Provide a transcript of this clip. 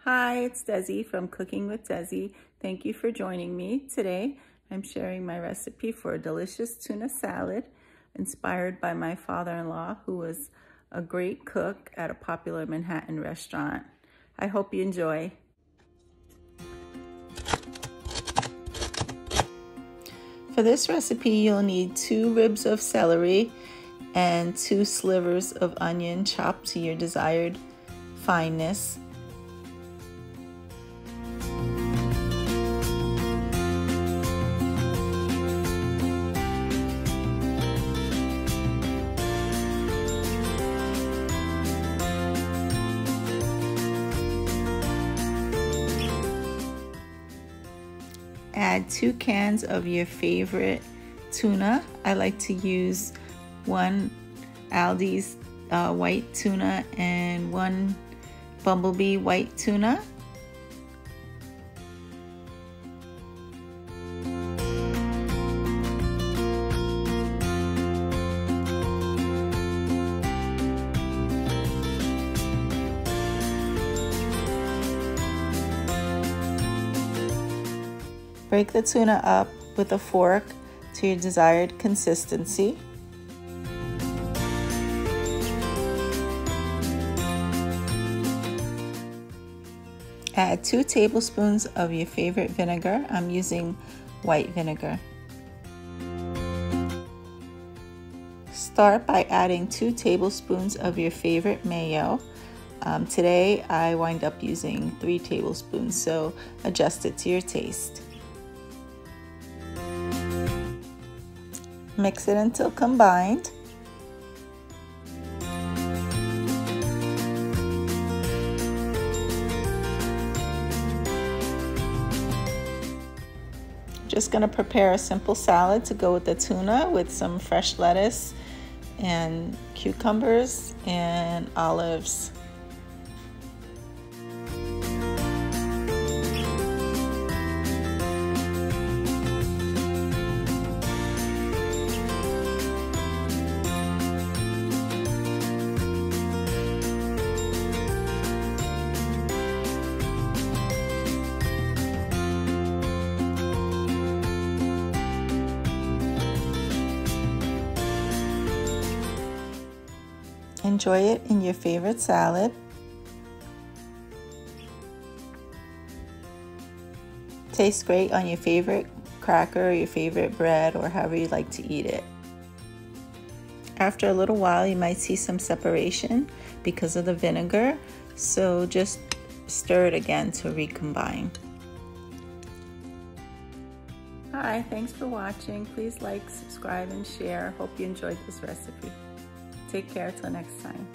Hi, it's Desi from Cooking with Desi. Thank you for joining me. Today, I'm sharing my recipe for a delicious tuna salad inspired by my father-in-law, who was a great cook at a popular Manhattan restaurant. I hope you enjoy. For this recipe, you'll need 2 ribs of celery and 2 slivers of onion chopped to your desired fineness. Add 2 cans of your favorite tuna. I like to use 1 Aldi's white tuna and 1 Bumblebee white tuna. Break the tuna up with a fork to your desired consistency. Add 2 tablespoons of your favorite vinegar. I'm using white vinegar. Start by adding 2 tablespoons of your favorite mayo. Today I wind up using 3 tablespoons, so adjust it to your taste. Mix it until combined. Just going to prepare a simple salad to go with the tuna with some fresh lettuce and cucumbers and olives. Enjoy it in your favorite salad. Tastes great on your favorite cracker, your favorite bread, or however you like to eat it. After a little while, you might see some separation because of the vinegar, so just stir it again to recombine. Hi, thanks for watching. Please like, subscribe, and share. Hope you enjoyed this recipe. Take care till next time.